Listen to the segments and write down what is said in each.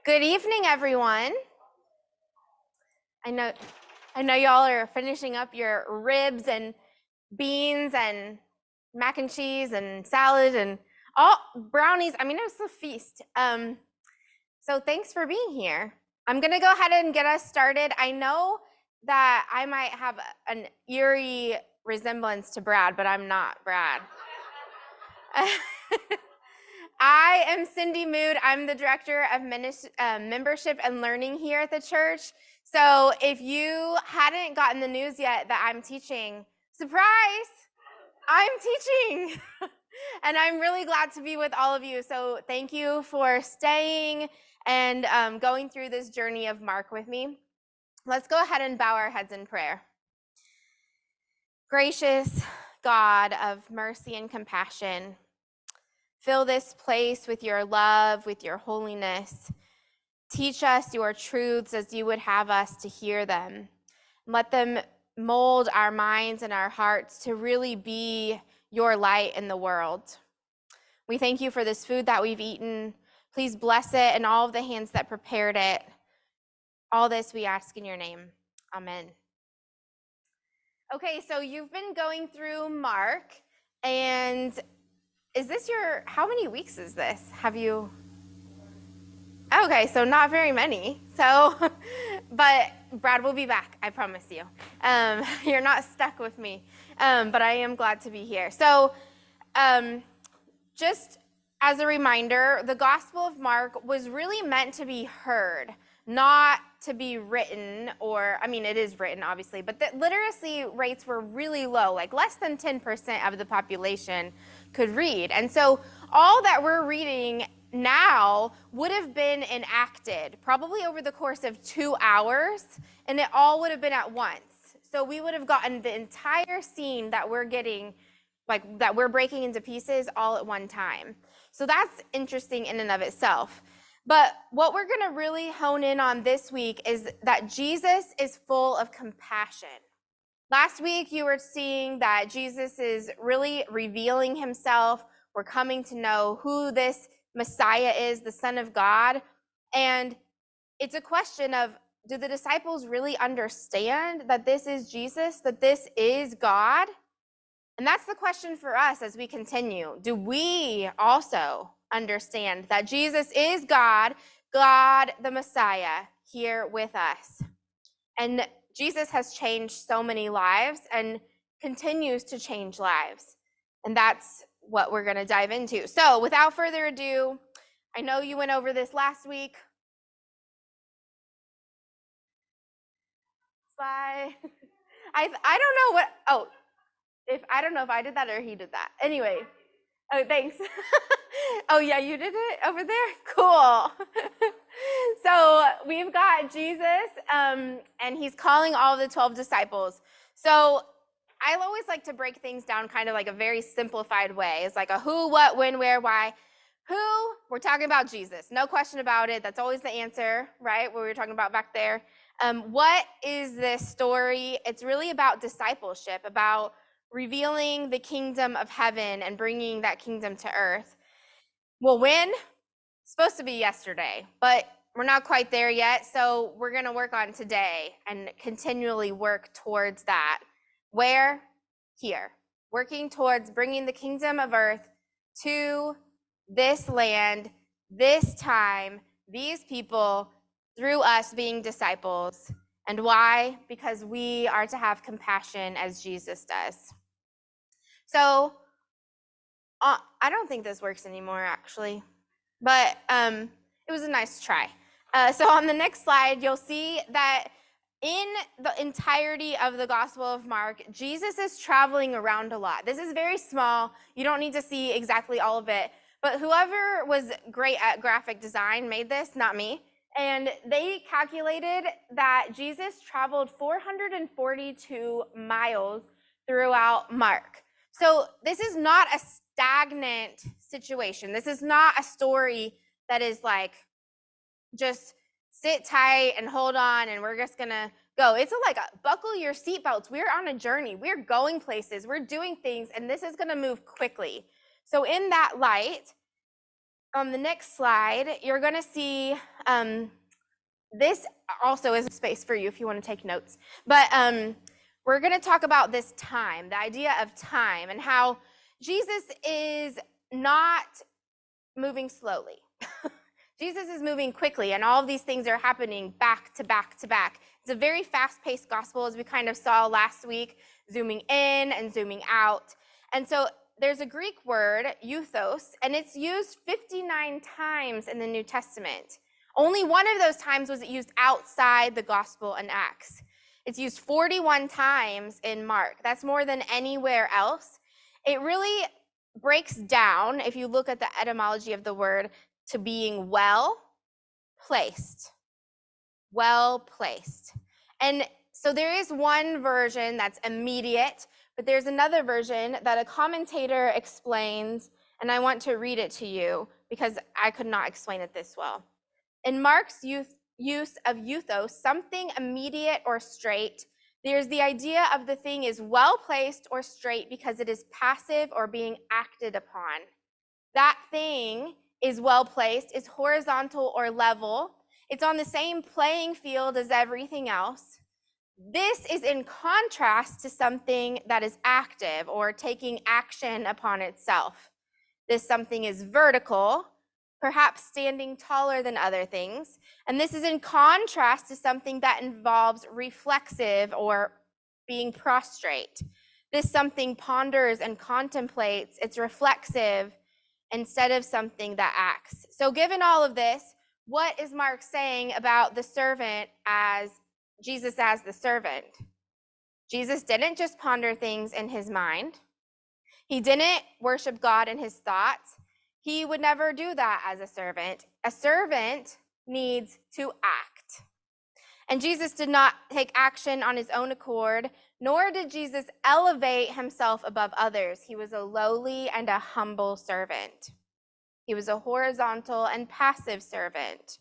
Good evening, everyone. I know y'all are finishing up your ribs and beans and mac and cheese and salad and all brownies. I mean, it was a feast. So thanks for being here. I'm gonna go ahead and get us started. I know that I might have an eerie resemblance to Brad, but I'm not Brad. I am Cindy Mood. I'm the director of membership and learning here at the church. So if you hadn't gotten the news yet that I'm teaching, surprise, I'm teaching. And I'm really glad to be with all of you. So thank you for staying and going through this journey of Mark with me. Let's go ahead and bow our heads in prayer. Gracious God of mercy and compassion, fill this place with your love, with your holiness. Teach us your truths as you would have us to hear them. Let them mold our minds and our hearts to really be your light in the world. We thank you for this food that we've eaten. Please bless it and all of the hands that prepared it. All this we ask in your name. Amen. Okay, so you've been going through Mark, and is this how many weeks is this? Have you? Okay, so not very many. So, but Brad will be back, I promise you. You're not stuck with me, but I am glad to be here. So, just as a reminder, the Gospel of Mark was really meant to be heard, not to be written, or, I mean, it is written, obviously, but the literacy rates were really low, like less than 10% of the population could read. And so all that we're reading now would have been enacted probably over the course of 2 hours, and it all would have been at once. So we would have gotten the entire scene that we're getting, like that we're breaking into pieces all at one time. So that's interesting in and of itself. But what we're going to really hone in on this week is that Jesus is full of compassion. Last week, you were seeing that Jesus is really revealing himself. We're coming to know who this Messiah is, the Son of God. And it's a question of, do the disciples really understand that this is Jesus, that this is God? And that's the question for us as we continue. Do we also understand that Jesus is God, God the Messiah, here with us? And Jesus has changed so many lives and continues to change lives. And that's what we're going to dive into. So without further ado, I know you went over this last week. Bye. I don't know what, I don't know if I did that or he did that. Anyway. Oh, thanks. Oh, yeah, you did it over there? Cool. So we've got Jesus, and he's calling all the 12 disciples. So I always like to break things down kind of like a very simplified way. It's like a who, what, when, where, why. Who, we're talking about Jesus. No question about it. That's always the answer, right? What we were talking about back there. What is this story? It's really about discipleship, about revealing the kingdom of heaven and bringing that kingdom to earth. Well, when? It's supposed to be yesterday, but we're not quite there yet. So we're going to work on today and continually work towards that. Where? Here. Working towards bringing the kingdom of earth to this land, this time, these people, through us being disciples. And why? Because we are to have compassion as Jesus does. So I don't think this works anymore, actually, but it was a nice try. So on the next slide, you'll see that in the entirety of the Gospel of Mark, Jesus is traveling around a lot. This is very small. You don't need to see exactly all of it, but whoever was great at graphic design made this, not me. And they calculated that Jesus traveled 442 miles throughout Mark. So this is not a stagnant situation. This is not a story that is like, just sit tight and hold on and we're just gonna go. It's like buckle your seatbelts. We're on a journey. We're going places. We're doing things, and this is gonna move quickly. So in that light, on the next slide, you're gonna see This also is a space for you if you want to take notes. But we're going to talk about this time, the idea of time, and how Jesus is not moving slowly. Jesus is moving quickly, and all of these things are happening back to back to back. It's a very fast-paced gospel, as we kind of saw last week, zooming in and zooming out. And so there's a Greek word, euthos, and it's used 59 times in the New Testament. Only one of those times was it used outside the gospel and Acts. It's used 41 times in Mark. That's more than anywhere else. It really breaks down, if you look at the etymology of the word, to being well placed. Well placed. And so there is one version that's immediate, but there's another version that a commentator explains, and I want to read it to you because I could not explain it this well. In Mark's use of euthos, something immediate or straight, there's the idea of the thing is well placed or straight because it is passive or being acted upon. That thing is well placed, is horizontal or level. It's on the same playing field as everything else. This is in contrast to something that is active or taking action upon itself. This something is vertical, perhaps standing taller than other things. And this is in contrast to something that involves reflexive or being prostrate. This something ponders and contemplates. It's reflexive instead of something that acts. So given all of this, what is Mark saying about the servant as Jesus as the servant? Jesus didn't just ponder things in his mind. He didn't worship God in his thoughts. He would never do that as a servant. A servant needs to act. And Jesus did not take action on his own accord, nor did Jesus elevate himself above others. He was a lowly and a humble servant. He was a horizontal and passive servant.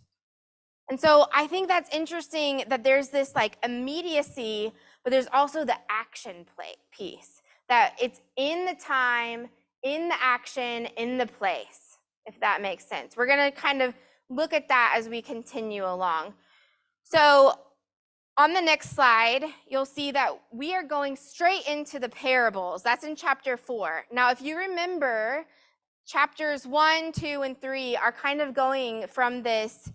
And so I think that's interesting that there's this like immediacy, but there's also the action piece, that it's in the time, in the action, in the place, if that makes sense. We're going to kind of look at that as we continue along. So on the next slide, you'll see that we are going straight into the parables. That's in chapter 4. Now, if you remember, chapters 1, 2, and 3 are kind of going from this,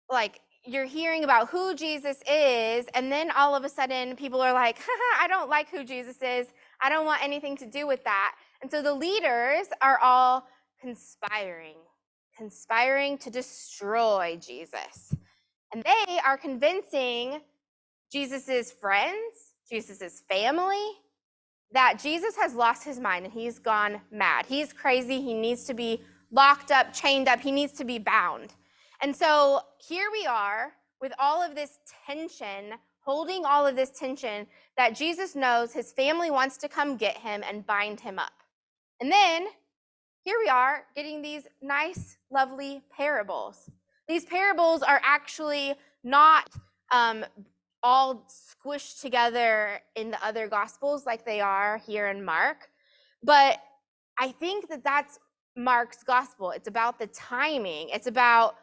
like, you're hearing about who Jesus is, and then all of a sudden people are like, I don't like who Jesus is. I don't want anything to do with that. And so the leaders are all conspiring to destroy Jesus. And they are convincing Jesus's friends, Jesus's family, that Jesus has lost his mind and he's gone mad. He's crazy. He needs to be locked up, chained up. He needs to be bound. And so here we are with all of this tension, holding all of this tension that Jesus knows his family wants to come get him and bind him up. And then here we are getting these nice, lovely parables. These parables are actually not all squished together in the other gospels like they are here in Mark, but I think that that's Mark's gospel. It's about the timing. It's about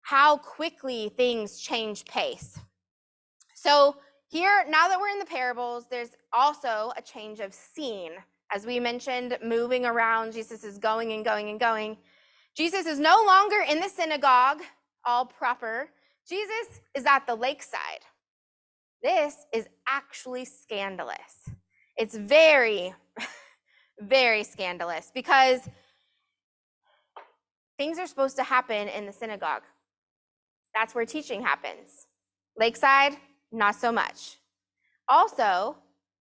how quickly things change pace. So here, now that we're in the parables, there's also a change of scene. As we mentioned, moving around, Jesus is going and going and going. Jesus is no longer in the synagogue, all proper. Jesus is at the lakeside. This is actually scandalous. It's very, very scandalous because things are supposed to happen in the synagogue. That's where teaching happens. Lakeside, not so much. Also,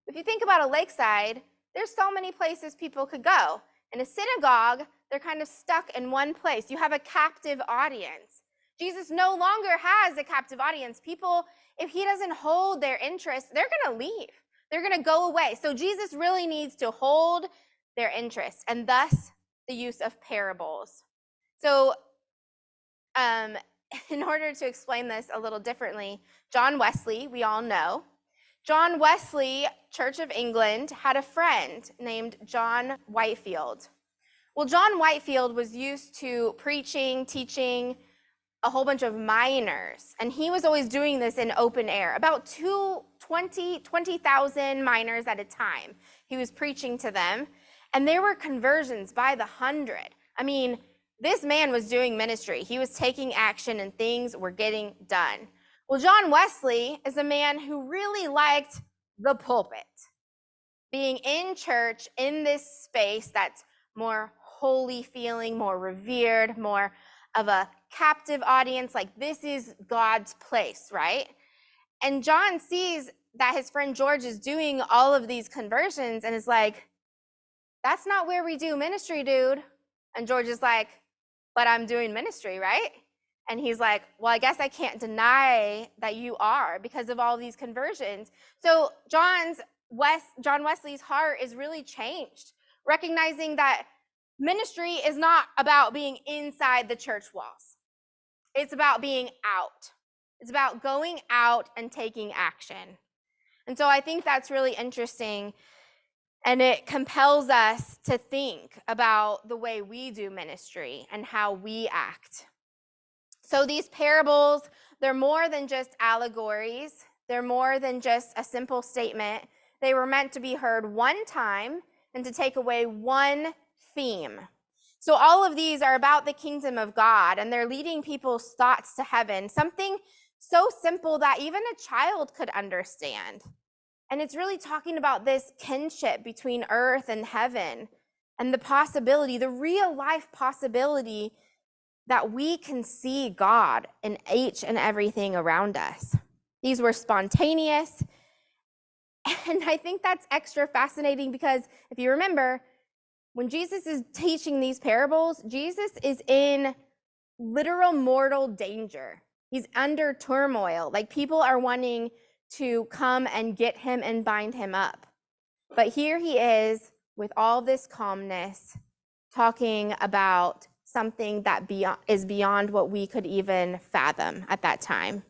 if you think about a lakeside, there's so many places people could go. In a synagogue, they're kind of stuck in one place. You have a captive audience. Jesus no longer has a captive audience. People, if he doesn't hold their interest, they're going to leave. They're going to go away. So Jesus really needs to hold their interest, and thus the use of parables. So in order to explain this a little differently, John Wesley, we all know, John Wesley, Church of England, had a friend named John Whitefield. Well, John Whitefield was used to preaching, teaching a whole bunch of minors, and he was always doing this in open air, about 20,000 minors at a time. He was preaching to them, and there were conversions by the hundred. I mean, this man was doing ministry. He was taking action, and things were getting done. Well, John Wesley is a man who really liked the pulpit, being in church in this space that's more holy feeling, more revered, more of a captive audience, like this is God's place, right? And John sees that his friend George is doing all of these conversions and is like, that's not where we do ministry, dude. And George is like, but I'm doing ministry, right? And he's like, well, I guess I can't deny that you are because of all these conversions. So John Wesley's heart is really changed, recognizing that ministry is not about being inside the church walls. It's about being out. It's about going out and taking action. And so I think that's really interesting, and it compels us to think about the way we do ministry and how we act. So these parables, they're more than just allegories. They're more than just a simple statement. They were meant to be heard one time and to take away one theme. So all of these are about the kingdom of God, and they're leading people's thoughts to heaven, something so simple that even a child could understand. And it's really talking about this kinship between earth and heaven, and the possibility, the real life possibility that we can see God in each and everything around us. These were spontaneous. And I think that's extra fascinating because if you remember, when Jesus is teaching these parables, Jesus is in literal mortal danger. He's under turmoil. Like people are wanting to come and get him and bind him up. But here he is with all this calmness, talking about something that is beyond what we could even fathom at that time.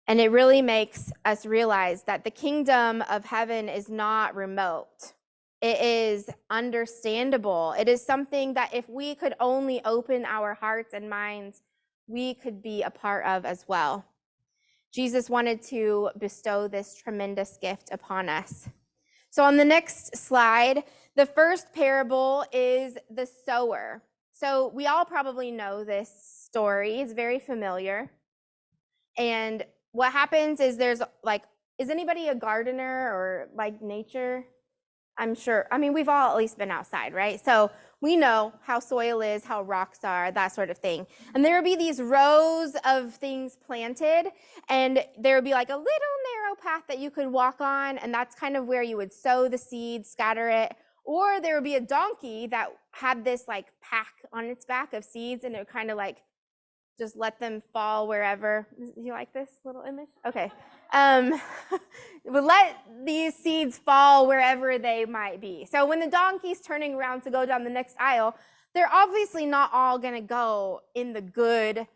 And it really makes us realize that the kingdom of heaven is not remote. It is understandable. It is something that if we could only open our hearts and minds, we could be a part of as well. Jesus wanted to bestow this tremendous gift upon us. So on the next slide, the first parable is the sower. So we all probably know this story. It's very familiar. And what happens is there's like, is anybody a gardener or like nature? I'm sure. I mean, we've all at least been outside, right? So we know how soil is, how rocks are, that sort of thing. And there would be these rows of things planted, and there would be like a little narrow path that you could walk on, and that's kind of where you would sow the seed, scatter it. Or there would be a donkey that had this like pack on its back of seeds, and it would kind of like just let them fall wherever. You like this little image? Okay. Would let these seeds fall wherever they might be. So when the donkey's turning around to go down the next aisle, they're obviously not all going to go in the good,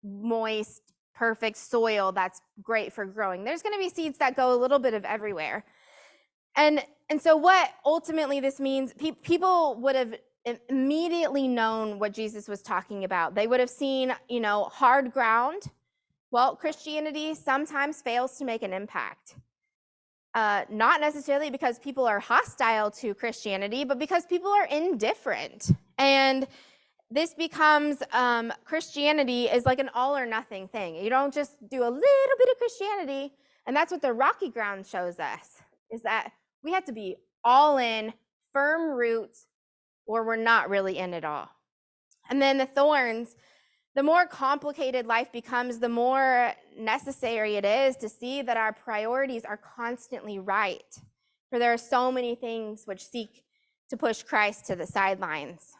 moist, perfect soil that's great for growing. There's going to be seeds that go a little bit of everywhere. And so what ultimately this means, people would have immediately known what Jesus was talking about. They would have seen, hard ground. Well, Christianity sometimes fails to make an impact. Not necessarily because people are hostile to Christianity, but because people are indifferent. And this becomes, Christianity is like an all or nothing thing. You don't just do a little bit of Christianity. And that's what the rocky ground shows us, is that we have to be all in, firm roots, or we're not really in at all. And then the thorns, the more complicated life becomes, the more necessary it is to see that our priorities are constantly right. For there are so many things which seek to push Christ to the sidelines.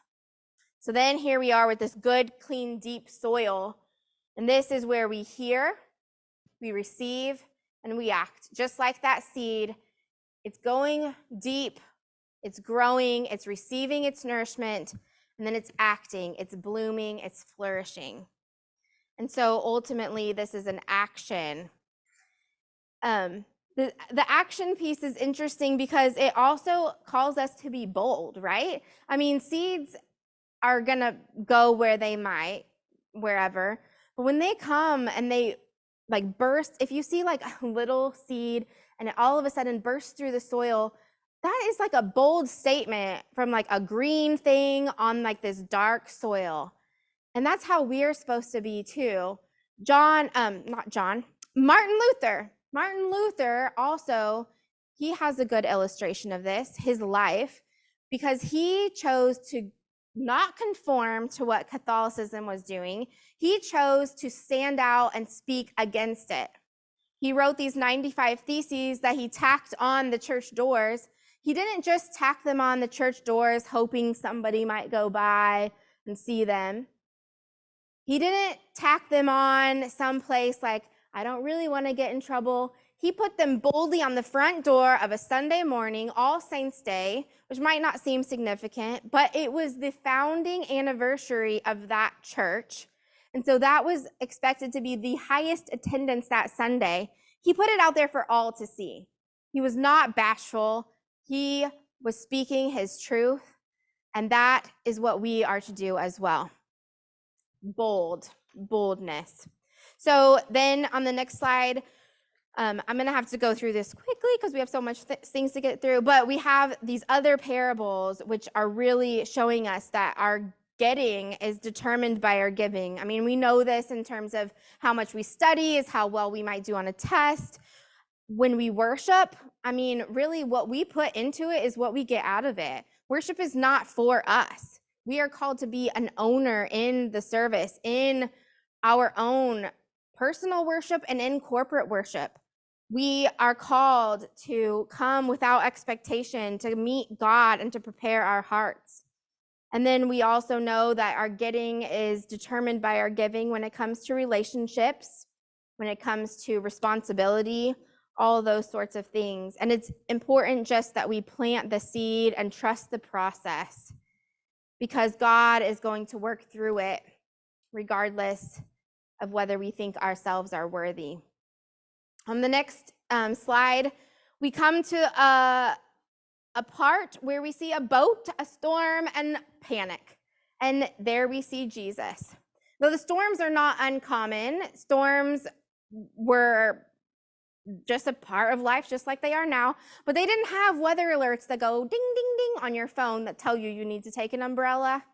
So then here we are with this good, clean, deep soil. And this is where we hear, we receive, and we act. Just like that seed, it's going deep, it's growing, it's receiving its nourishment, and then it's acting, it's blooming, it's flourishing. And so ultimately, this is an action. The action piece is interesting because it also calls us to be bold, right? I mean, seeds are going to go where they might, wherever. But when they come and they like burst, if you see like a little seed and it all of a sudden bursts through the soil, that is like a bold statement from like a green thing on like this dark soil. And that's how we're supposed to be too. Martin Luther. Martin Luther also, he has a good illustration of this, his life, because he chose to not conform to what Catholicism was doing. He chose to stand out and speak against it. He wrote these 95 theses that he tacked on the church doors. He didn't just tack them on the church doors hoping somebody might go by and see them. He didn't tack them on someplace like, I don't really want to get in trouble. He put them boldly on the front door of a Sunday morning, All Saints Day, which might not seem significant, but it was the founding anniversary of that church. And so that was expected to be the highest attendance that Sunday. He put it out there for all to see. He was not bashful. He was speaking his truth. And that is what we are to do as well. Boldness. So then on the next slide, I'm going to have to go through this quickly because we have so much things to get through, but we have these other parables which are really showing us that our getting is determined by our giving. I mean, we know this in terms of how much we study is how well we might do on a test. When we worship, I mean, really what we put into it is what we get out of it. Worship is not for us. We are called to be an owner in the service, in our own personal worship and in corporate worship. We are called to come without expectation, to meet God and to prepare our hearts. And then we also know that our getting is determined by our giving when it comes to relationships, when it comes to responsibility, all those sorts of things. And it's important just that we plant the seed and trust the process, because God is going to work through it regardless of whether we think ourselves are worthy. On the next slide, we come to a part where we see a boat, a storm, and panic. And there we see Jesus. Though the storms are not uncommon, storms were just a part of life, just like they are now, but they didn't have weather alerts that go ding, ding, ding on your phone that tell you need to take an umbrella.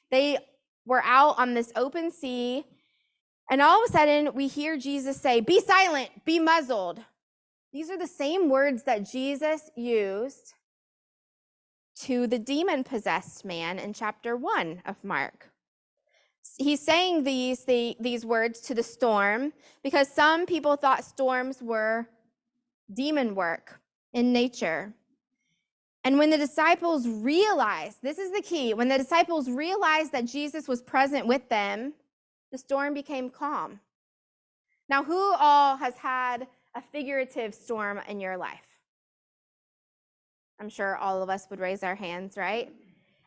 They were out on this open sea, and all of a sudden we hear Jesus say, "Be silent, be muzzled." These are the same words that Jesus used to the demon-possessed man in chapter 1 of Mark. He's saying these words to the storm because some people thought storms were demon work in nature. And when the disciples realized, this is the key, when the disciples realized that Jesus was present with them, the storm became calm. Now, who all has had a figurative storm in your life? I'm sure all of us would raise our hands, right?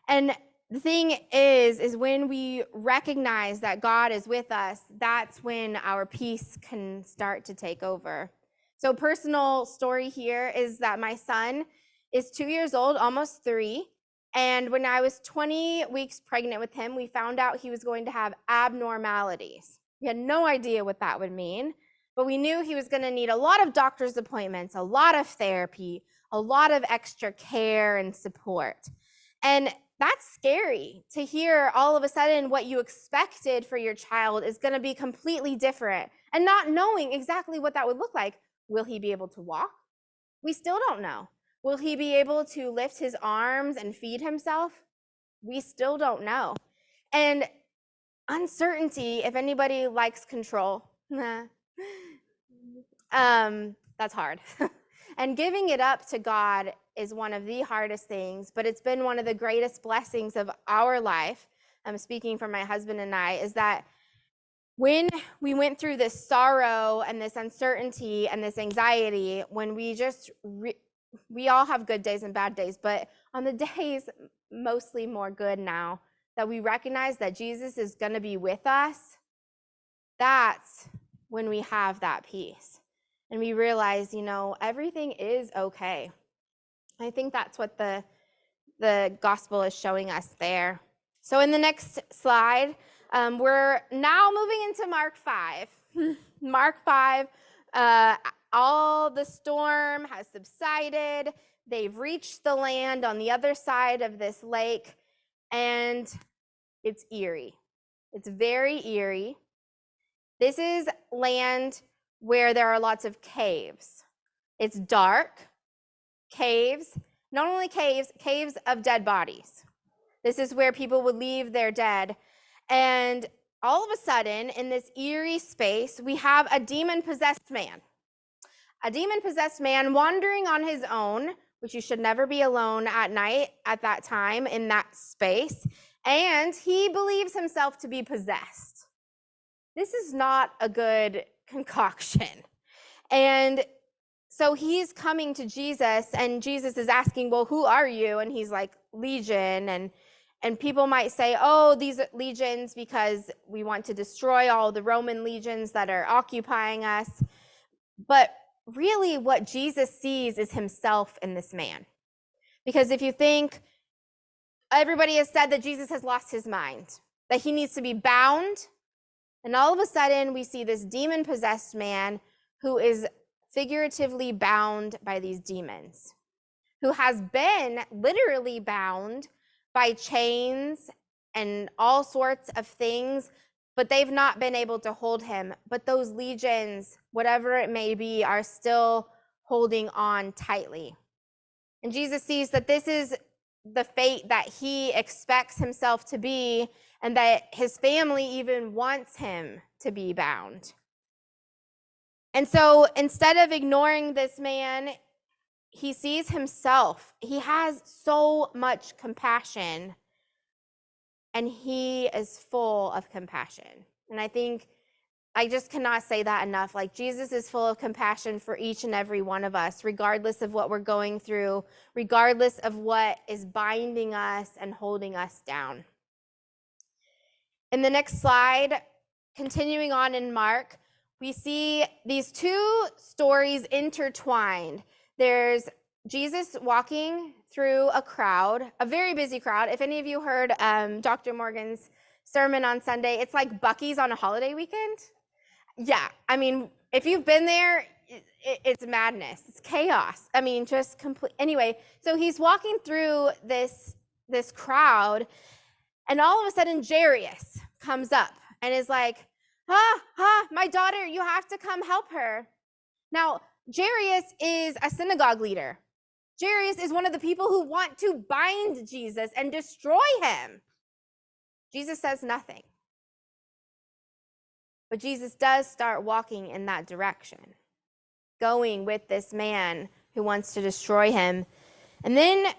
And the thing is when we recognize that God is with us, that's when our peace can start to take over. So personal story here is that my son is 2 years old, almost 3. And when I was 20 weeks pregnant with him, we found out he was going to have abnormalities. We had no idea what that would mean, but we knew he was going to need a lot of doctor's appointments, a lot of therapy, a lot of extra care and support. And that's scary to hear all of a sudden what you expected for your child is going to be completely different and not knowing exactly what that would look like. Will he be able to walk? We still don't know. Will he be able to lift his arms and feed himself? We still don't know. And uncertainty, if anybody likes control, that's hard. And giving it up to God is one of the hardest things, but it's been one of the greatest blessings of our life. I'm speaking for my husband and I, is that when we went through this sorrow and this uncertainty and this anxiety, when we just, we all have good days and bad days, but on the days mostly more good now, that we recognize that Jesus is going to be with us, that's when we have that peace. and we realize, everything is okay. I think that's what the gospel is showing us there. So in the next slide, we're now moving into Mark 5. Mark 5, all the storm has subsided. They've reached the land on the other side of this lake, and it's eerie. It's very eerie. This is land where there are lots of caves. It's dark, caves, not only caves of dead bodies. This is where people would leave their dead. And all of a sudden, in this eerie space, we have a demon-possessed man. A demon-possessed man wandering on his own, which you should never be alone at night at that time in that space. And he believes himself to be possessed. This is not a good concoction. And so he's coming to Jesus, and Jesus is asking, well, who are you? And he's like, Legion. And people might say, oh, these are legions because we want to destroy all the Roman legions that are occupying us. But really what Jesus sees is himself in this man. Because if you think, everybody has said that Jesus has lost his mind, that he needs to be bound. And all of a sudden we see this demon-possessed man who is figuratively bound by these demons, who has been literally bound by chains and all sorts of things, but they've not been able to hold him. But those legions, whatever it may be, are still holding on tightly. And Jesus sees that this is the fate that he expects himself to be, and that his family even wants him to be bound. And so instead of ignoring this man, he sees himself. He has so much compassion, and he is full of compassion. And I think I just cannot say that enough. Like, Jesus is full of compassion for each and every one of us, regardless of what we're going through, regardless of what is binding us and holding us down. In the next slide, continuing on in Mark, we see these two stories intertwined. There's Jesus walking through a crowd, a very busy crowd. If any of you heard Dr. Morgan's sermon on Sunday, it's like Buc-ee's on a holiday weekend. Yeah, I mean, if you've been there, it's madness. It's chaos. I mean, just complete. Anyway, so he's walking through this crowd, and all of a sudden Jairus comes up and is like, my daughter, you have to come help her. Now, Jairus is a synagogue leader. Jairus is one of the people who want to bind Jesus and destroy him. Jesus says nothing. But Jesus does start walking in that direction, going with this man who wants to destroy him. And then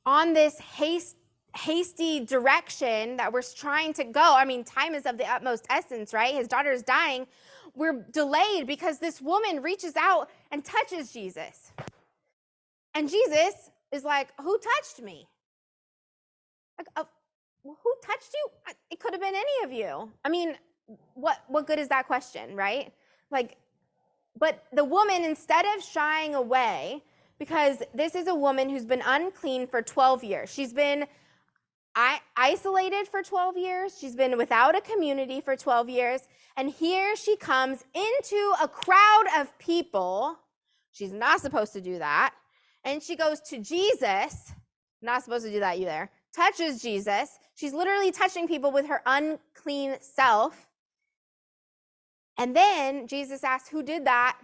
on this hasty direction that we're trying to go, I mean, time is of the utmost essence, right? His daughter is dying. We're delayed because this woman reaches out and touches Jesus. And Jesus is like, who touched me? Like, who touched you? It could have been any of you. I mean, what good is that question, right? Like, but the woman, instead of shying away, because this is a woman who's been unclean for 12 years. She's been isolated for 12 years. She's been without a community for 12 years. And here she comes into a crowd of people. She's not supposed to do that. And she goes to Jesus, not supposed to do that either, touches Jesus. She's literally touching people with her unclean self. And then Jesus asks, who did that?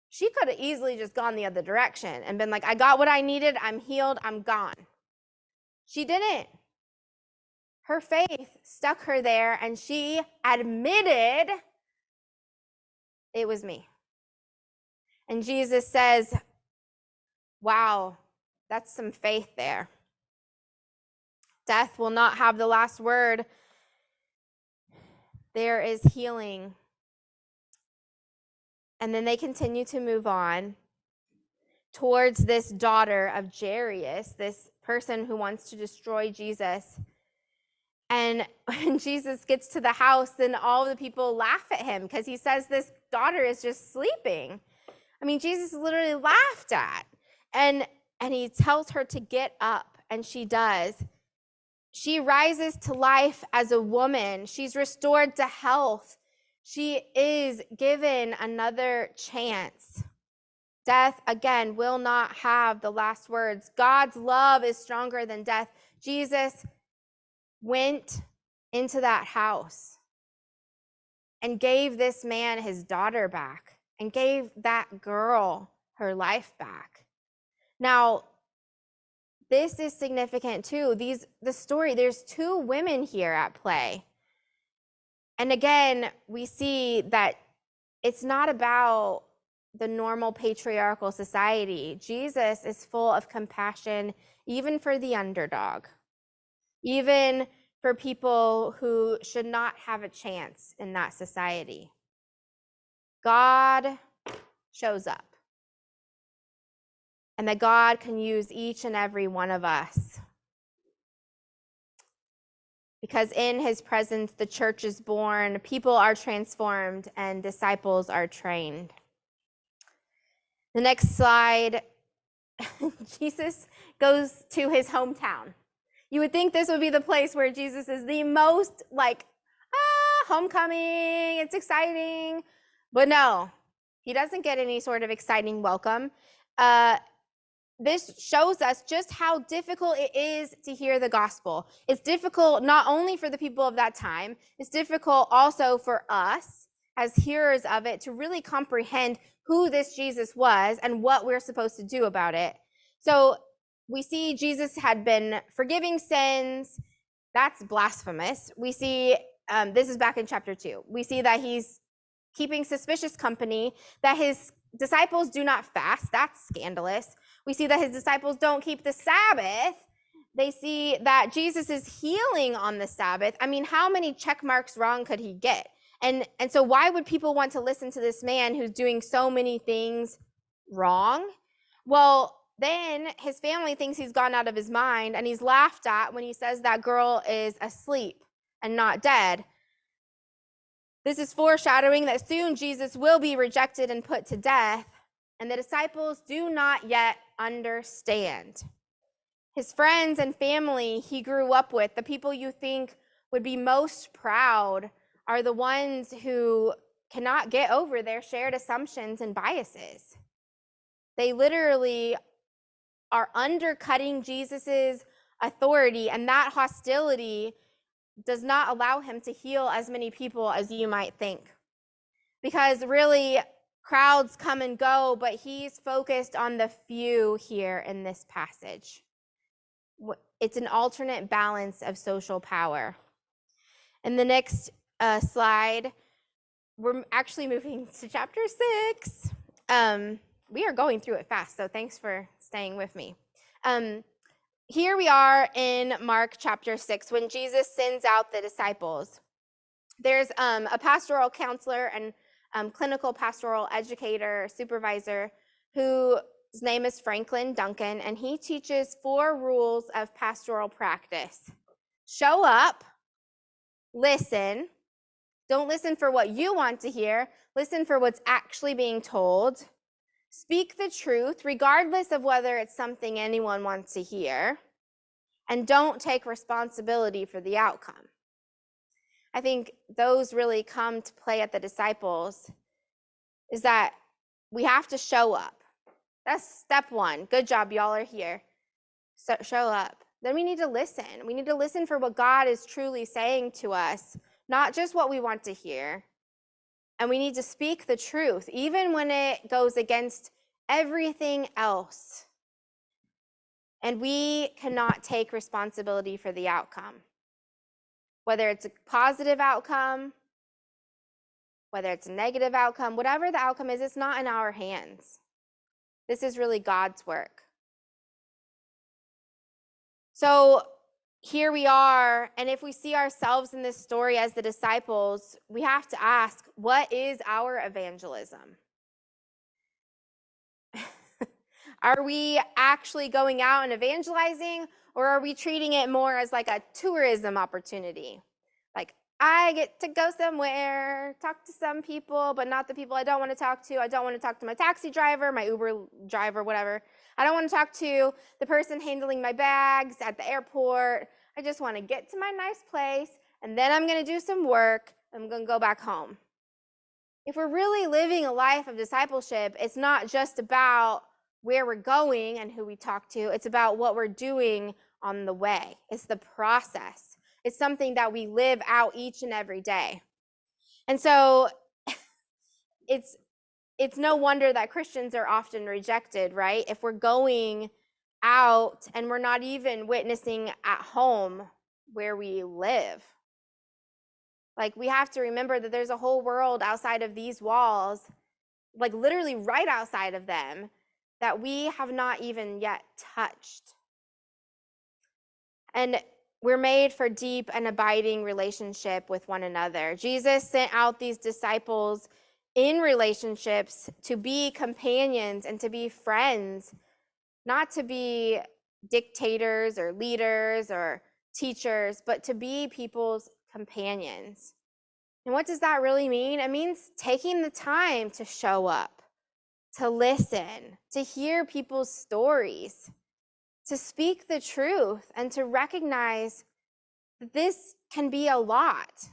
She could have easily just gone the other direction and been like, I got what I needed. I'm healed. I'm gone. She didn't. Her faith stuck her there, and she admitted, it was me. And Jesus says, wow, that's some faith there. Death will not have the last word. There is healing. And then they continue to move on towards this daughter of Jairus, this person who wants to destroy Jesus. And when Jesus gets to the house, then all the people laugh at him because he says this daughter is just sleeping. I mean, Jesus literally laughed at. And he tells her to get up, and she does. She rises to life as a woman. She's restored to health. She is given another chance. Death, again, will not have the last words. God's love is stronger than death. Jesus went into that house and gave this man his daughter back and gave that girl her life back. Now, this is significant too. The story, there's two women here at play. And again, we see that it's not about the normal patriarchal society. Jesus is full of compassion, even for the underdog, even for people who should not have a chance in that society. God shows up. And that God can use each and every one of us. Because in his presence, the church is born, people are transformed, and disciples are trained. The next slide, Jesus goes to his hometown. You would think this would be the place where Jesus is the most homecoming, it's exciting. But no, he doesn't get any sort of exciting welcome. This shows us just how difficult it is to hear the gospel. It's difficult not only for the people of that time, it's difficult also for us as hearers of it to really comprehend who this Jesus was and what we're supposed to do about it. So we see Jesus had been forgiving sins. That's blasphemous. We see, this is back in chapter 2. We see that he's keeping suspicious company, that his disciples do not fast. That's scandalous. We see that his disciples don't keep the Sabbath. They see that Jesus is healing on the Sabbath. I mean, how many check marks wrong could he get? And so why would people want to listen to this man who's doing so many things wrong? Well, then his family thinks he's gone out of his mind, and he's laughed at when he says that girl is asleep and not dead. This is foreshadowing that soon Jesus will be rejected and put to death, and the disciples do not yet understand. His friends and family he grew up with, the people you think would be most proud, are the ones who cannot get over their shared assumptions and biases. They literally are undercutting Jesus's authority, and that hostility does not allow him to heal as many people as you might think. Because really, crowds come and go, but he's focused on the few here in this passage. It's an alternate balance of social power. In the next slide, we're actually moving to chapter 6. We are going through it fast, so thanks for staying with me. Here we are in Mark chapter 6 when Jesus sends out the disciples. There's a pastoral counselor and clinical pastoral educator, supervisor, whose name is Franklin Duncan, and he teaches 4 rules of pastoral practice. Show up, listen. Don't listen for what you want to hear. Listen for what's actually being told. Speak the truth, regardless of whether it's something anyone wants to hear. And don't take responsibility for the outcome. I think those really come to play at the disciples, is that we have to show up. That's step 1. Good job, y'all are here. So show up. Then we need to listen. We need to listen for what God is truly saying to us, not just what we want to hear. And we need to speak the truth, even when it goes against everything else. And we cannot take responsibility for the outcome. Whether it's a positive outcome, whether it's a negative outcome, whatever the outcome is, it's not in our hands. This is really God's work. So here we are, and if we see ourselves in this story as the disciples, we have to ask, what is our evangelism? Are we actually going out and evangelizing, or are we treating it more as like a tourism opportunity? Like, I get to go somewhere, talk to some people, but not the people I don't want to talk to. I don't want to talk to my taxi driver, my Uber driver, whatever. I don't want to talk to the person handling my bags at the airport. I just want to get to my nice place, and then I'm going to do some work. I'm going to go back home. If we're really living a life of discipleship, it's not just about where we're going and who we talk to. It's about what we're doing on the way. It's the process. It's something that we live out each and every day. And so it's no wonder that Christians are often rejected, right? If we're going out and we're not even witnessing at home where we live. Like, we have to remember that there's a whole world outside of these walls, like literally right outside of them, that we have not even yet touched. And we're made for deep and abiding relationship with one another. Jesus sent out these disciples in relationships to be companions and to be friends, not to be dictators or leaders or teachers, but to be people's companions. And what does that really mean? It means taking the time to show up, to listen, to hear people's stories, to speak the truth, and to recognize that this can be a lot,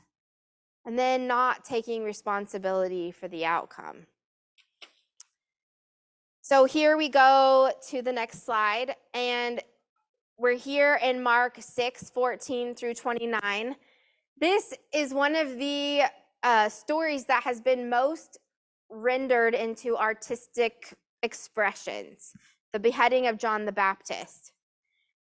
and then not taking responsibility for the outcome. So here we go to the next slide, and we're here in Mark 6:14 through 29. This is one of the stories that has been most rendered into artistic expressions, the beheading of John the Baptist.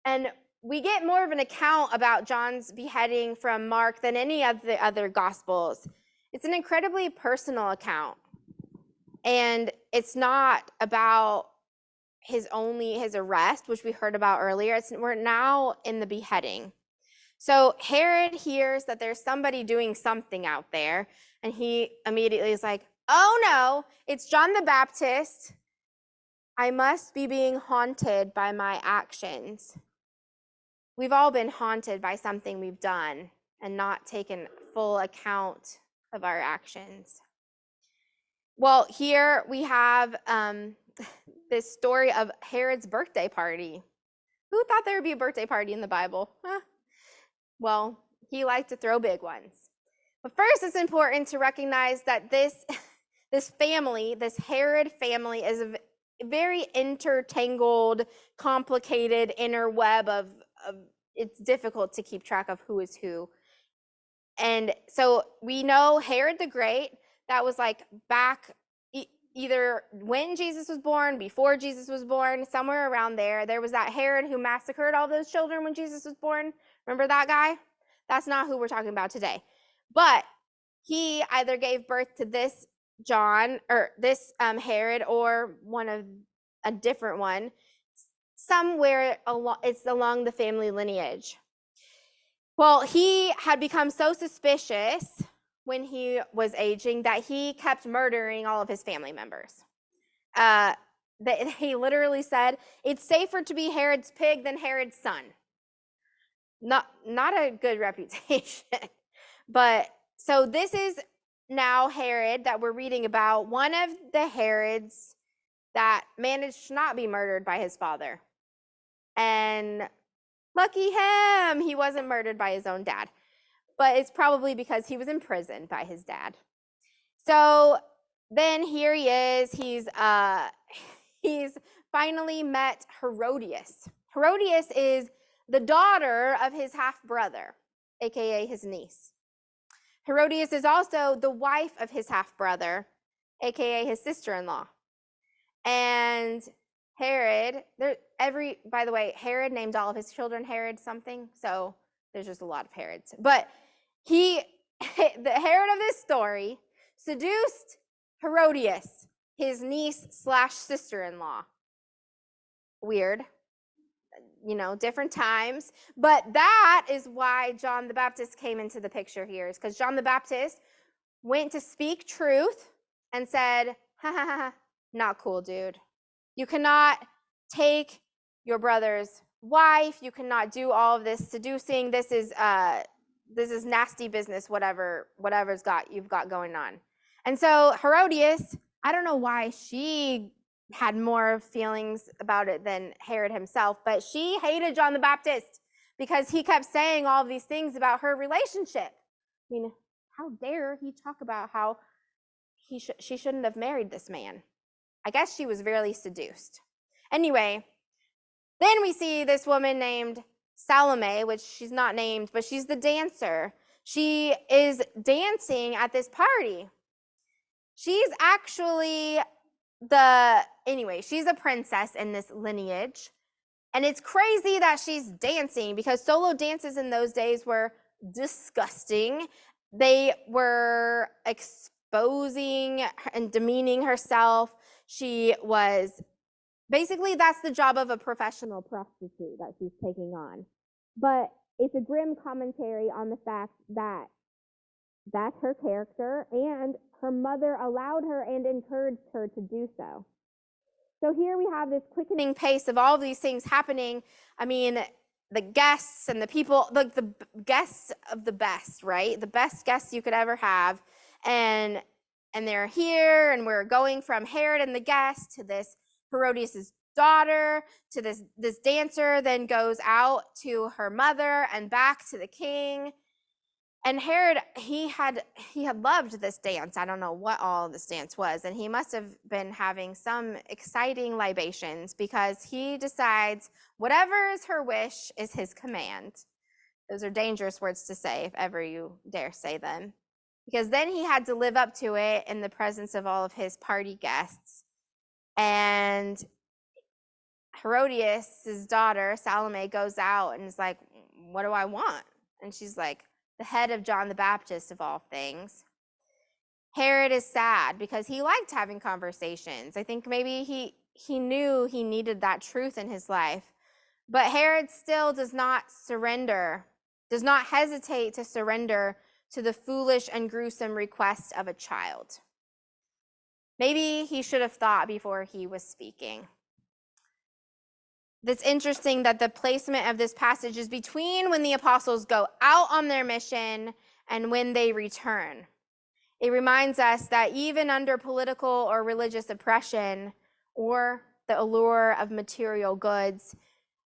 And we get more of an account about John's beheading from Mark than any of the other Gospels. It's an incredibly personal account. And it's not about his arrest, which we heard about earlier. We're now in the beheading. So Herod hears that there's somebody doing something out there, and he immediately is like, oh no, it's John the Baptist. I must be being haunted by my actions. We've all been haunted by something we've done and not taken full account of our actions. Well, here we have this story of Herod's birthday party. Who thought there would be a birthday party in the Bible? Huh? Well, he liked to throw big ones. But first, it's important to recognize that this family, this Herod family, is a very intertangled, complicated inner web of it's difficult to keep track of who is who. And so we know Herod the Great, that was like back either when Jesus was born, before Jesus was born, somewhere around there. There was that Herod who massacred all those children when Jesus was born. Remember that guy? That's not who we're talking about today. But he either gave birth to this John or this Herod, or a different one, somewhere it's along the family lineage. Well, he had become so suspicious when he was aging that he kept murdering all of his family members. He literally said, it's safer to be Herod's pig than Herod's son. Not a good reputation. But so this is now Herod that we're reading about, one of the Herods that managed to not be murdered by his father. And lucky him, he wasn't murdered by his own dad. But it's probably because he was imprisoned by his dad. So then here he is. He's finally met Herodias. Herodias is the daughter of his half-brother, aka his niece. Herodias is also the wife of his half-brother, aka his sister-in-law. And Herod, by the way, Herod named all of his children Herod something, so there's just a lot of Herods. But the Herod of this story seduced Herodias, his niece / sister-in-law. Weird. Different times. But that is why John the Baptist came into the picture here, is because John the Baptist went to speak truth and said, ha ha ha, not cool, dude. You cannot take your brother's wife. You cannot do all of this seducing. This is nasty business, whatever's you've got going on. And so Herodias, I don't know why she had more feelings about it than Herod himself, but she hated John the Baptist because he kept saying all of these things about her relationship. I mean, how dare he talk about how she shouldn't have married this man? I guess she was really seduced. Anyway, then we see this woman named Salome, which she's not named, but she's the dancer. She is dancing at this party. She's actually she's a princess in this lineage. And it's crazy that she's dancing because solo dances in those days were disgusting. They were exposing and demeaning herself. She was basically, that's the job of a professional prostitute that she's taking on. But it's a grim commentary on the fact that that's her character, and her mother allowed her and encouraged her to do so. So here we have this quickening pace of all of these things happening. I mean, the guests and the people, like the guests of the best, right? The best guests you could ever have. And they're here, and we're going from Herod and the guests to this Herodias' daughter, to this dancer, then goes out to her mother and back to the king. And Herod, he had loved this dance. I don't know what all this dance was, and he must have been having some exciting libations because he decides whatever is her wish is his command. Those are dangerous words to say if ever you dare say them, because then he had to live up to it in the presence of all of his party guests. And Herodias' daughter, Salome, goes out and is like, what do I want? And she's like, the head of John the Baptist of all things. Herod is sad because he liked having conversations. I think maybe he knew he needed that truth in his life. But Herod still does not surrender, does not hesitate to surrender to the foolish and gruesome request of a child. Maybe he should have thought before he was speaking. It's interesting that the placement of this passage is between when the apostles go out on their mission and when they return. It reminds us that even under political or religious oppression or the allure of material goods,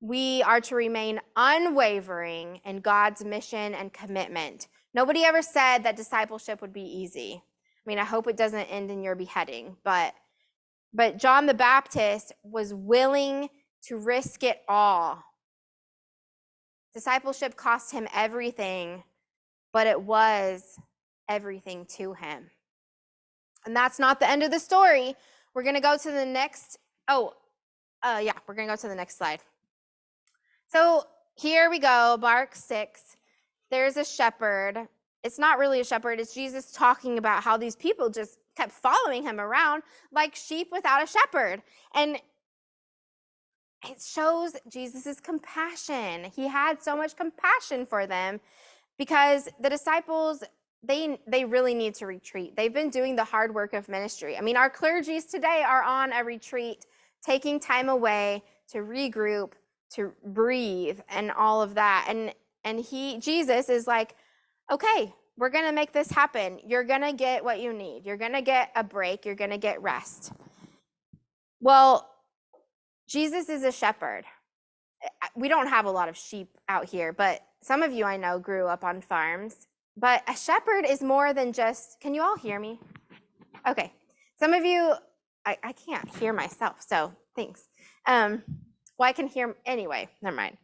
we are to remain unwavering in God's mission and commitment. Nobody ever said that discipleship would be easy. I mean, I hope it doesn't end in your beheading, but John the Baptist was willing to risk it all. Discipleship cost him everything, but it was everything to him. And that's not the end of the story. We're going to go to the next. We're going to go to the next slide. So here we go, Mark 6. There's a shepherd. It's not really a shepherd. It's Jesus talking about how these people just kept following him around like sheep without a shepherd. And it shows Jesus' compassion. He had so much compassion for them because the disciples, they really need to retreat. They've been doing the hard work of ministry. I mean, our clergies today are on a retreat, taking time away to regroup, to breathe, and all of that. And Jesus is like, okay, we're going to make this happen. You're going to get what you need. You're going to get a break. You're going to get rest. Well, Jesus is a shepherd. We don't have a lot of sheep out here, but some of you I know grew up on farms. But a shepherd is more than just, can you all hear me? Okay. Some of you, I can't hear myself, so thanks. Well, I can hear, anyway, never mind.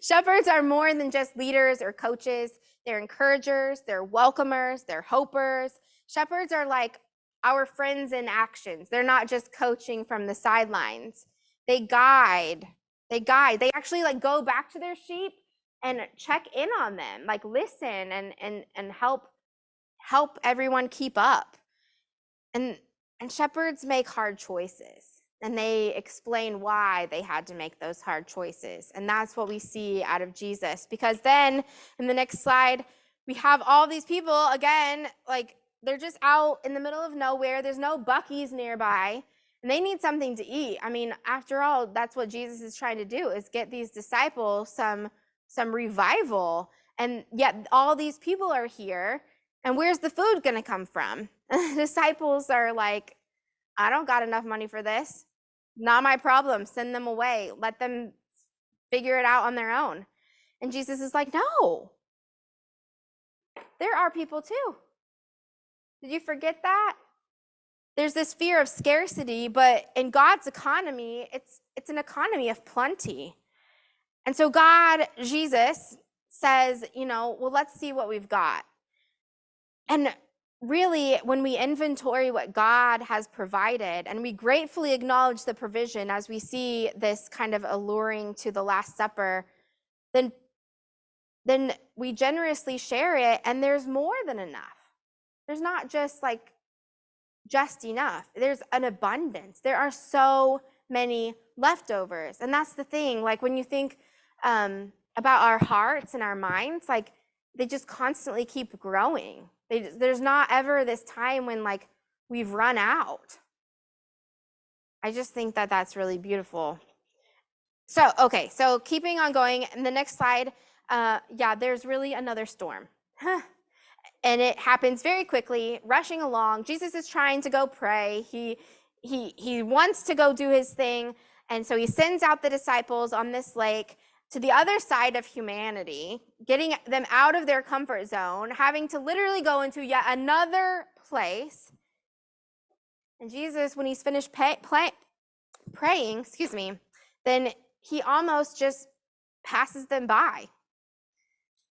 Shepherds are more than just leaders or coaches. They're encouragers, they're welcomers, they're hopers. Shepherds are like our friends in actions. They're not just coaching from the sidelines. They guide. They actually like go back to their sheep and check in on them, like listen and help everyone keep up. And shepherds make hard choices, and they explain why they had to make those hard choices. And that's what we see out of Jesus, because then in the next slide, we have all these people again, like they're just out in the middle of nowhere. There's no Buc-ee's nearby, and they need something to eat. I mean, after all, that's what Jesus is trying to do, is get these disciples some revival. And yet all these people are here, and where's the food going to come from? The disciples are like, I don't got enough money for this. Not my problem. Send them away. Let them figure it out on their own. And Jesus is like, no, there are people too. Did you forget that? There's this fear of scarcity, but in God's economy, it's an economy of plenty. And so God, Jesus, says, well, let's see what we've got. And really, when we inventory what God has provided, and we gratefully acknowledge the provision as we see this kind of alluring to the Last Supper, then we generously share it, and there's more than enough. There's not just enough. There's an abundance. There are so many leftovers. And that's the thing. Like when you think about our hearts and our minds, like they just constantly keep growing. There's not ever this time when like we've run out. I just think that that's really beautiful. So, okay, so keeping on going, and the next slide, there's really another storm. And it happens very quickly, rushing along. Jesus is trying to go pray. He wants to go do his thing. And so he sends out the disciples on this lake to the other side of humanity, getting them out of their comfort zone, having to literally go into yet another place. And Jesus, when he's finished praying, then he almost just passes them by.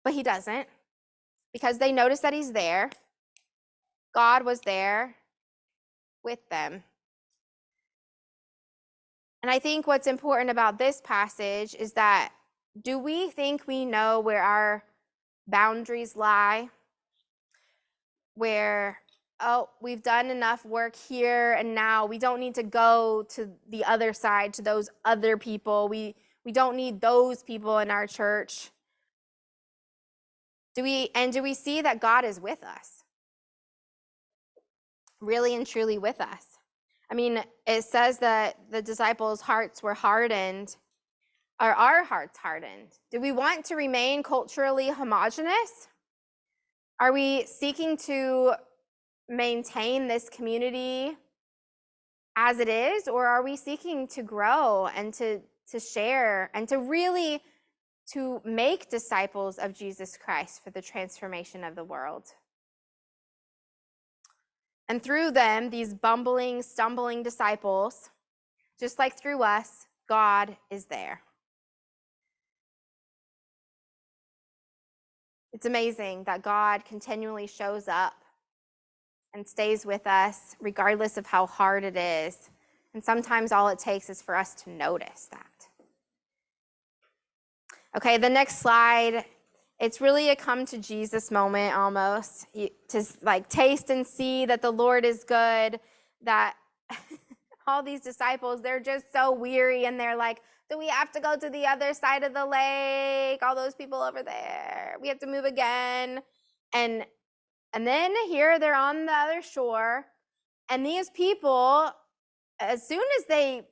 But he doesn't, because they notice that he's there. God was there with them. And I think what's important about this passage is that, do we think we know where our boundaries lie? Where, we've done enough work here, and now we don't need to go to the other side, to those other people. We don't need those people in our church. Do we see that God is with us? Really and truly with us. I mean, it says that the disciples' hearts were hardened. Are our hearts hardened? Do we want to remain culturally homogenous? Are we seeking to maintain this community as it is, or are we seeking to grow and to share and to really to make disciples of Jesus Christ for the transformation of the world? And through them, these bumbling, stumbling disciples, just like through us, God is there. It's amazing that God continually shows up and stays with us regardless of how hard it is. And sometimes all it takes is for us to notice that. Okay, the next slide, it's really a come to Jesus moment almost, to like taste and see that the Lord is good, that all these disciples, they're just so weary, and they're like, do we have to go to the other side of the lake? All those people over there, we have to move again. And then here they're on the other shore, and these people, as soon as they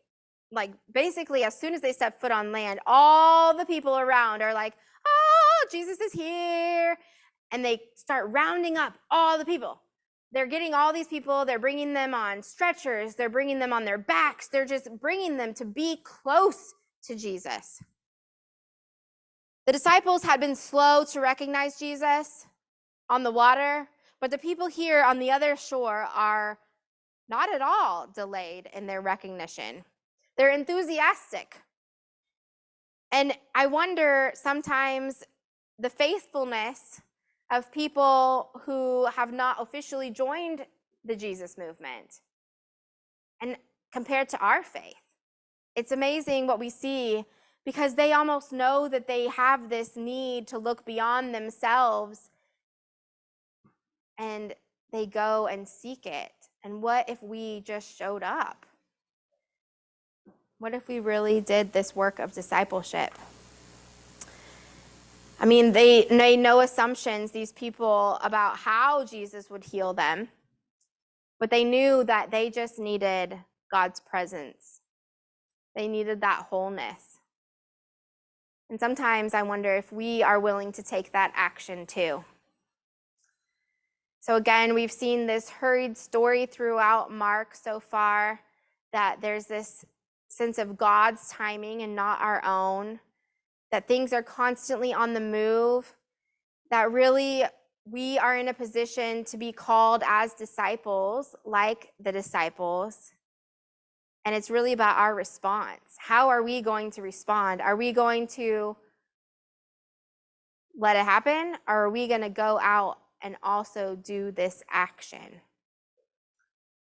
step foot on land, all the people around are like, oh, Jesus is here. And they start rounding up all the people. They're getting all these people, they're bringing them on stretchers, they're bringing them on their backs, they're just bringing them to be close to Jesus. The disciples had been slow to recognize Jesus on the water, but the people here on the other shore are not at all delayed in their recognition. They're enthusiastic. And I wonder sometimes the faithfulness of people who have not officially joined the Jesus movement, and compared to our faith. It's amazing what we see, because they almost know that they have this need to look beyond themselves, and they go and seek it. And what if we just showed up? What if we really did this work of discipleship? I mean, they made no assumptions, these people, about how Jesus would heal them, but they knew that they just needed God's presence. They needed that wholeness. And sometimes I wonder if we are willing to take that action too. So again, we've seen this hurried story throughout Mark so far, that there's this sense of God's timing and not our own, that things are constantly on the move, that really we are in a position to be called as disciples, like the disciples. And it's really about our response. How are we going to respond? Are we going to let it happen? Or are we going to go out and also do this action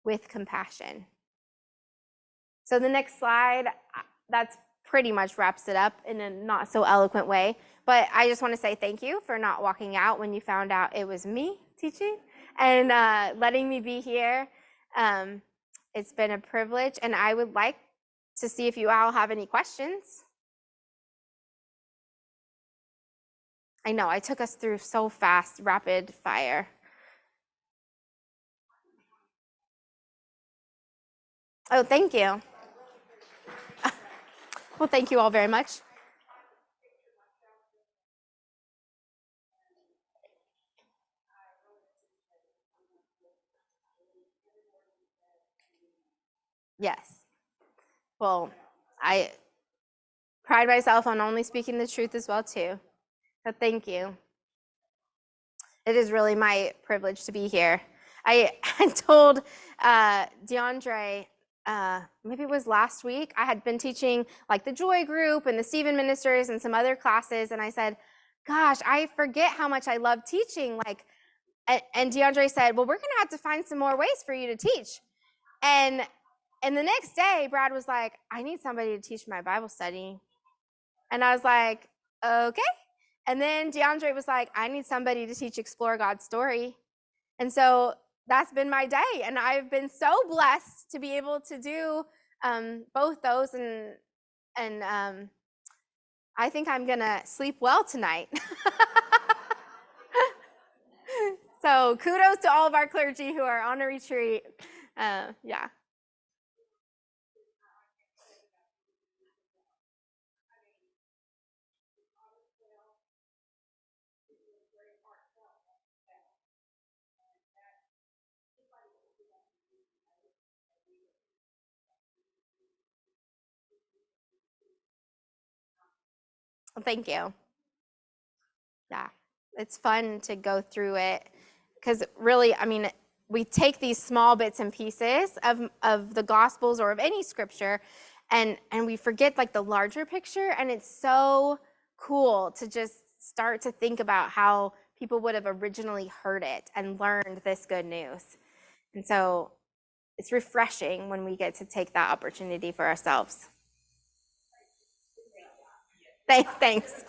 with compassion? So the next slide, that's pretty much wraps it up in a not so eloquent way. But I just want to say thank you for not walking out when you found out it was me teaching and letting me be here. It's been a privilege, and I would like to see if you all have any questions. I know, I took us through so fast, rapid fire. Oh, thank you. Well, thank you all very much. Yes. Well, I pride myself on only speaking the truth as well, too. So thank you. It is really my privilege to be here. I told DeAndre, maybe it was last week, I had been teaching like the Joy Group and the Stephen Ministers and some other classes, and I said, gosh, I forget how much I love teaching. Like, and DeAndre said, well, we're gonna have to find some more ways for you to teach. And the next day, Brad was like, I need somebody to teach my Bible study. And I was like, okay. And then DeAndre was like, I need somebody to teach Explore God's Story. And so that's been my day. And I've been so blessed to be able to do both those. And I think I'm going to sleep well tonight. So kudos to all of our clergy who are on a retreat. Yeah. Well, thank you. Yeah, it's fun to go through it because really, I mean, we take these small bits and pieces of the Gospels or of any scripture, and we forget like the larger picture, and it's so cool to just start to think about how people would have originally heard it and learned this good news. And so it's refreshing when we get to take that opportunity for ourselves. Thanks.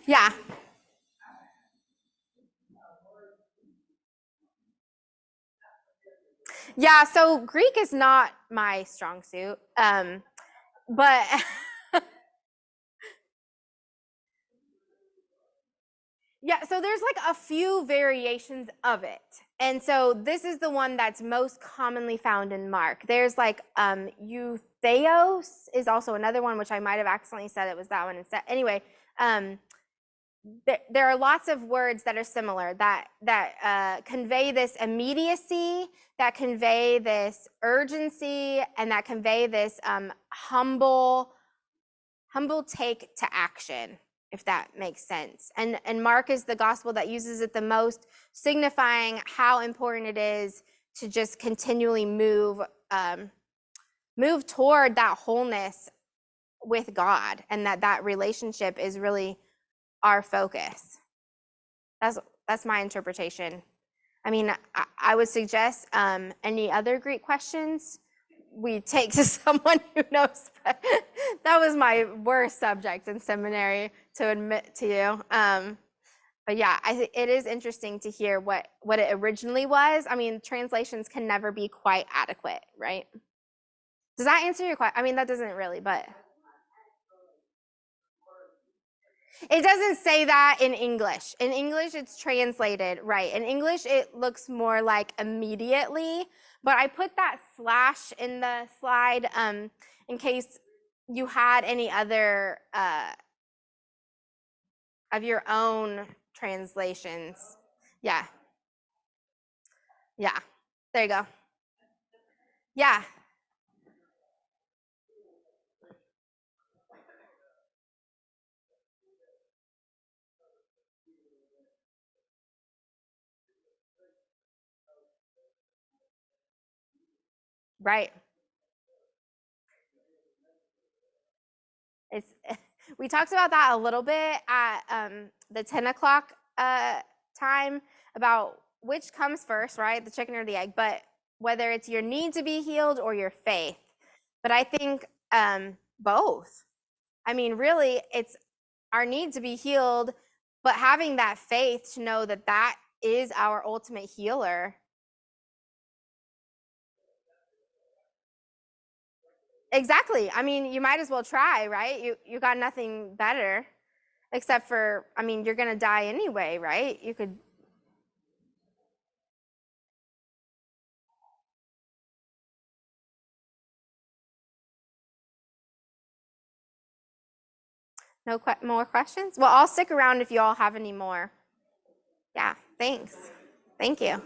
Yeah. Yeah, so Greek is not my strong suit. But yeah, so there's like a few variations of it. And so this is the one that's most commonly found in Mark. There's like eutheos is also another one, which I might have accidentally said it was that one instead. Anyway, there are lots of words that are similar that convey this immediacy, that convey this urgency, and that convey this humble take to action, if that makes sense. And Mark is the gospel that uses it the most, signifying how important it is to just continually move toward that wholeness with God, and that relationship is really our focus. That's my interpretation. I mean, I would suggest any other Greek questions we take to someone who knows. That was my worst subject in seminary, to admit to you. But yeah, I think it is interesting to hear what it originally was. I mean, translations can never be quite adequate, right? Does that answer your question? I mean, that doesn't really, but it doesn't say that in English. In English, it's translated, right? In English, it looks more like immediately, but I put that slash in the slide in case you had any other of your own translations. Yeah. Yeah. There you go. Yeah. Right. It's we talked about that a little bit at the 10 o'clock time about which comes first, right? The chicken or the egg, but whether it's your need to be healed or your faith. But I think both. I mean, really, it's our need to be healed, but having that faith to know that that is our ultimate healer. Exactly. I mean, you might as well try, right? You got nothing better except for, I mean, you're going to die anyway, right? You could. No more questions? Well, I'll stick around if you all have any more. Yeah, thanks. Thank you.